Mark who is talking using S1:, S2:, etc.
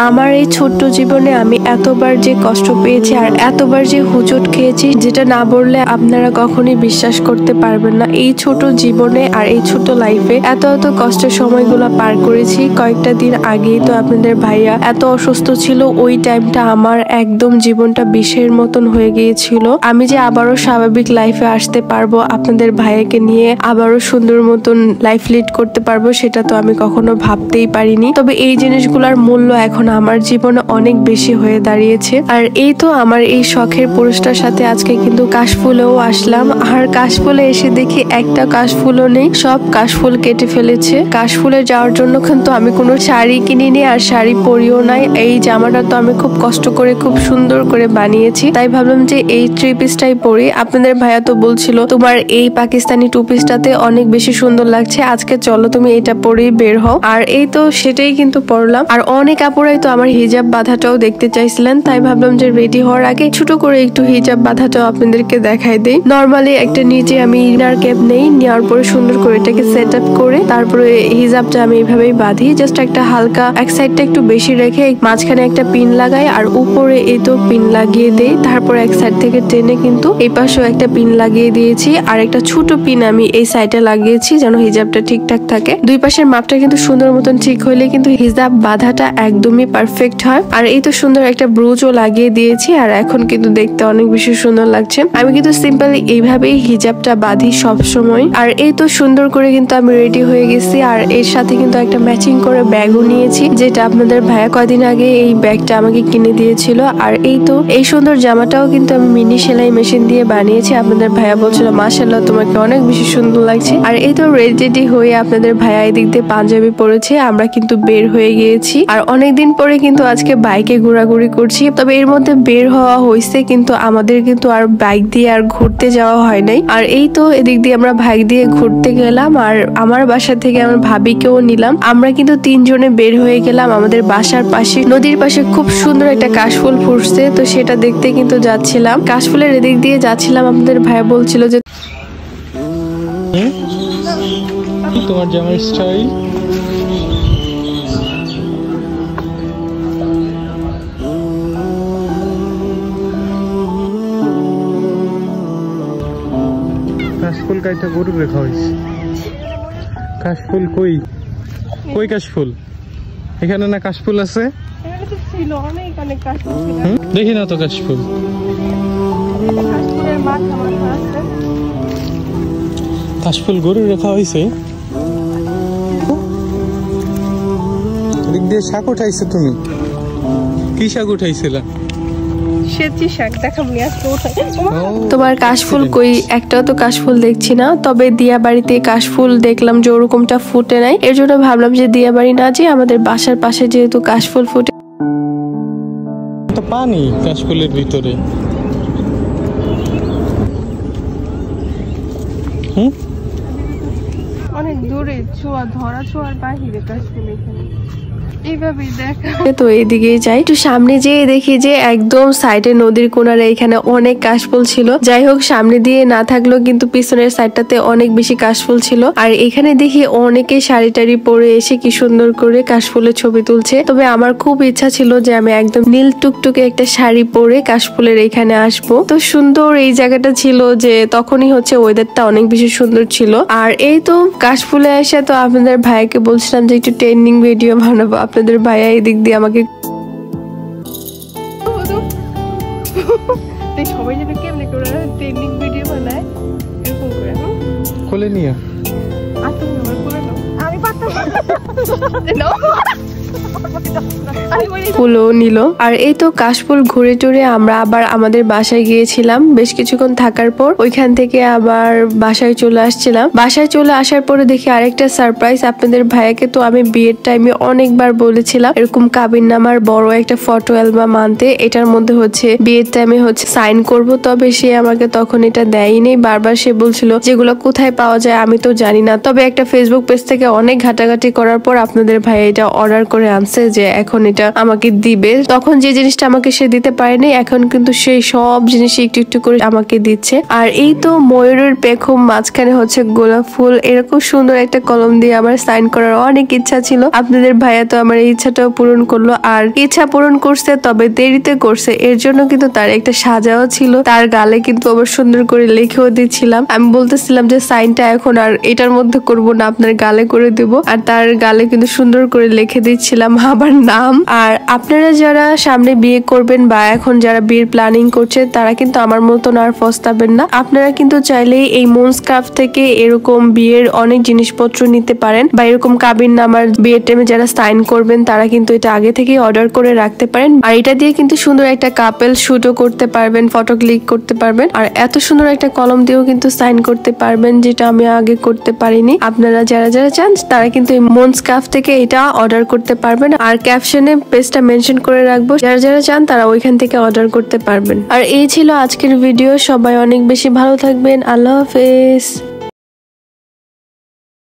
S1: আমার এই ছোট্ট জীবনে আমি এতবার যে কষ্ট পেয়েছি আর এতবার যে হুচট খেয়েছি, যেটা না বললে আপনারা কখনোই বিশ্বাস করতে পারবেন না। এই ছোট জীবনে আর এই ছোট লাইফে এত এত কষ্টের সময়গুলো পার করেছি। কয়েকটা দিন আগেই তো আপনাদের ভাইয়া এত অসুস্থ ছিল, ওই টাইমটা আমার একদম জীবনটা বিষের মতন হয়ে গিয়েছিল। আমি যে আবারও স্বাভাবিক লাইফে আসতে পারবো, আপনাদের ভাইয়াকে নিয়ে আবারও সুন্দর মতন লাইফ লিড করতে পারবো, সেটা তো আমি কখনো ভাবতেই পারিনি। তবে এই জিনিসগুলোর মূল্য এখন আমার জীবনে অনেক বেশি হয়ে দাঁড়িয়েছে। আর এই তো আমার এই শখের পুরুষটার সাথে আজকে কিন্তু কাশফুলেও আসলাম। আর কাশফুলে এসে দেখি একটা কাশফুলও নেই, সব কাশফুল কেটে ফেলেছে। কাশফুলে যাওয়ার জন্য কিন্তু আমি কোনো শাড়ি কিনিনি আর শাড়ি পরিও নাই। এই জামাটা তো আমি খুব কষ্ট করে খুব সুন্দর করে বানিয়েছি, তাই ভাবলাম যে এই থ্রি পিসটাই পরি। আপনাদের ভাইয়া তো বলছিল তোমার এই পাকিস্তানি টু পিসটাতে অনেক বেশি সুন্দর লাগছে, আজকে চলো তুমি এটা পরেই বের হও। আর এই তো সেটাই কিন্তু পরলাম। আর অনেক আপুরাই তো আমার হিজাব বাঁধাটাও দেখতে চাইছিলেন, তাই ভাবলাম যে রেডি হওয়ার আগে ছোট করে একটু হিজাব বাঁধাটাও আপনাদেরকে দেখাই দেই। নর্মালি একটা নিচে আমি ইনার ক্যাপ নেই, নেওয়ার পরে সুন্দর করে এটাকে সেট আপ করে তারপরে হিজাবটা আমি এইভাবেই বাঁধি। জাস্ট একটা হালকা এক সাইডটা একটু বেশি রেখে মাঝখানে একটা পিন লাগাই আর উপরে এই তো পিন লাগিয়ে দেই। তারপর এক সাইড থেকে টেনে কিন্তু এই পাশেও একটা পিন লাগিয়ে দিয়েছি আর একটা ছোট পিন আমি এই সাইডে লাগিয়েছি যেন হিজাবটা ঠিকঠাক থাকে। দুই পাশের মাপটা কিন্তু সুন্দর মতন ঠিক হইলে কিন্তু হিজাব বাঁধাটা একদমই পারফেক্ট হয়। আর এই তো সুন্দর একটা ব্রুজও লাগিয়ে দিয়েছি আর এখন কিন্তু দেখতে অনেক বেশি সুন্দর লাগছে। আমি কিন্তু সিম্পলি এইভাবেই হিজাবটা বাঁধি সব সময়। আর এই তো সুন্দর করে কিন্তু আমি রেডি হয়ে গেছি আর এর সাথে কিন্তু একটা ম্যাচিং করে ব্যাগও নিয়েছি, যেটা আপনাদের ভাইয়া কয়দিন আগে এই ব্যাগটা আমাকে কিনে দিয়েছিল। আর এই তো এই সুন্দর জামাটাও কিন্তু আমি মিনি সেলাই মেশিন দিয়ে বানিয়েছি। আপনাদের ভাইয়া বলছিল মাশাআল্লাহ তোমাকে অনেক বেশি সুন্দর লাগছে। আর এই তো রেডি হয়ে আপনাদের ভাইয়া এদিক দিয়ে পাঞ্জাবি পরেছে, আমরা কিন্তু বের হয়ে গিয়েছি। আর অনেকদিন পরে কিন্তু আজকে বাইকে ঘোরাঘুরি করছি। তবে এর মধ্যে বের হওয়া হয়েছে, কিন্তু আমাদের কিন্তু আর বাইক দিয়ে আর ঘুরতে যাওয়া হয় নাই। আর এই তো এদিক দিয়ে আমরা বাইক দিয়ে ঘুরতে গেলাম আর আমার বাসা থেকে আমার ভাবিকেও নিলাম। আমরা কিন্তু তিনজনে বের হয়ে গেলাম আমাদের বাসার পাশে নদীর পাশে খুব সুন্দর একটা কাশফুল ফুটছে, তো সেটা দেখতে কিন্তু যাচ্ছিলাম। কাশফুলের এদিক দিয়ে যাচ্ছিলাম, আমাদের ভাইয়া বলছিল যে
S2: তোমার জামার স্টাইল কাশফুল কাইটা গরু রেখা হয়েছে। কাশফুল কই কই কাশফুল? এখানে না কাশফুল আছে? দেখি না তো কাশফুল। কাশফুল গরু রেখা হয়েছে। এদিক দিয়ে শাক উঠাইছে। তুমি কি শাক উঠাইছিলা?
S1: তোমার কাশফুল কই? একটাও তো কাশফুল দেখছি না। তবে দিয়া বাড়িতে কাশফুল দেখলাম যে ওরকমটা ফুটে নাই, এর জন্য ভাবলাম যে দিয়া বাড়ি না যে আমাদের বাসার পাশে যেহেতু কাশফুল ফুটে।
S2: তো পানি কাশফুলের ভিতরে।
S1: অনেক দূরে ছোঁয়া ধরা ছোঁয়ার বাহিরে কাশফুল এখানে এইভাবেই দেখা। তো এইদিকেই যাই, একটু সামনে যেয়ে দেখি যে একদম সাইডে নদীর কোনারে এখানে অনেক কাশফুল ছিল। যাই হোক সামনে দিয়ে না থাকলেও কিন্তু পিছনের সাইডটাতে অনেক বেশি কাশফুল ছিল। আর এখানে দেখি অনেকে শাড়ি টাড়ি পরে এসে কি সুন্দর করে কাশফুলের ছবি তুলছে। তবে আমার খুব ইচ্ছা ছিল যে আমি একদম নীল টুকটুকে একটা শাড়ি পরে কাশফুলের এখানে আসবো। তো সুন্দর এই জায়গাটা ছিল যে তখনই হচ্ছে ওয়েদারটা অনেক বেশি সুন্দর ছিল। আর এই তো কাশফুলে এসে তো আপনাদের ভাইকে বলছিলাম যে একটু ট্রেন্ডিং ভিডিও বানাবো। আপনাদের ভাইয়া এদিক দিয়ে আমাকে সবাই যেন কেমনে করে ট্রেন্ডিং ভিডিও বানায় এরকম করে
S2: কোলে নিয়ে
S1: আমি পারতাম ফুলও নিল। আর এই তো কাশফুল ঘুরে টুরে আমরা আবার আমাদের বাসায় গিয়েছিলাম। বেশ কিছুক্ষণ থাকার পর ওইখান থেকে আবার বাসায় চলে আসছিলাম। বাসায় চলে আসার পরে দেখি আরেকটা সারপ্রাইজ। আপনাদের ভাইয়াকে তো আমি বিয়ের টাইমে অনেকবার বলেছিলাম এরকম কাবিননামার বড় একটা ফটো অ্যালবাম আনতে, এটার মধ্যে হচ্ছে বিয়ের টাইমে হচ্ছে সাইন করব। তবে সে আমাকে তখন এটা দেয়নি, বারবার সে বলছিল যেগুলো কোথায় পাওয়া যায় আমি তো জানি না। তবে একটা ফেসবুক পেজ থেকে অনেক ঘাটাঘাটি করার পর আপনাদের ভাইয়া এটা অর্ডার করে আনছে যে এখন এটা আমাকে দিবে। তখন যে জিনিসটা আমাকে সে দিতে পারেনি, এখন কিন্তু সেই সব জিনিস একটু একটু করে আমাকে দিচ্ছে। আর এই তো ময়ূরের পেখম, মাঝখানে হচ্ছে গোলাপ ফুল, এরকম সুন্দর একটা কলম দিয়ে আমার সাইন করার অনেক ইচ্ছা ছিল। আপনাদের ভাইয়া তো আমার এই ইচ্ছাটাও পূরণ করলো, আর ইচ্ছা পূরণ করছে তবে দেরিতে করছে, এর জন্য কিন্তু তার একটা সাজাও ছিল। তার গালে কিন্তু আবার সুন্দর করে লিখেও দিচ্ছিলাম। আমি বলতেছিলাম যে সাইনটা এখন আর এটার মধ্যে করব না, আপনার গালে করে দেব। আর তার গালে কিন্তু সুন্দর করে লিখে দিচ্ছিলাম আবার নাম। আর আপনারা যারা সামনে বিয়ে করবেন বা এখন যারা বিয়ের প্ল্যানিং করছে, তারা কিন্তু আমার মতন আর পস্তাবেন না। আপনারা কিন্তু চাইলেই এই মুনস ক্রাফট থেকে এরকম বিয়ের অনেক জিনিসপত্র নিতে পারেন, বা এরকম কাবিননামার বিয়ের টাইমে যারা সাইন করবেন তারা কিন্তু এটা আগে থেকে অর্ডার করে রাখতে পারেন। আর এটা দিয়ে কিন্তু সুন্দর একটা কাপেল শুটও করতে পারবেন, ফটো ক্লিক করতে পারবেন। আর এত সুন্দর একটা কলম দিয়েও কিন্তু সাইন করতে পারবেন, যেটা আমি আগে করতে পারিনি। আপনারা যারা যারা চান তারা কিন্তু এই মুনস ক্রাফট থেকে এটা অর্ডার করতে পারবেন। আর ক্যাপশনে পেজটা মেনশন করে রাখবো, যারা যারা চান তারা ওইখান থেকে অর্ডার করতে পারবেন। আর এই ছিল আজকের ভিডিও। সবাই অনেক বেশি ভালো থাকবেন। আল্লাহ হাফেজ।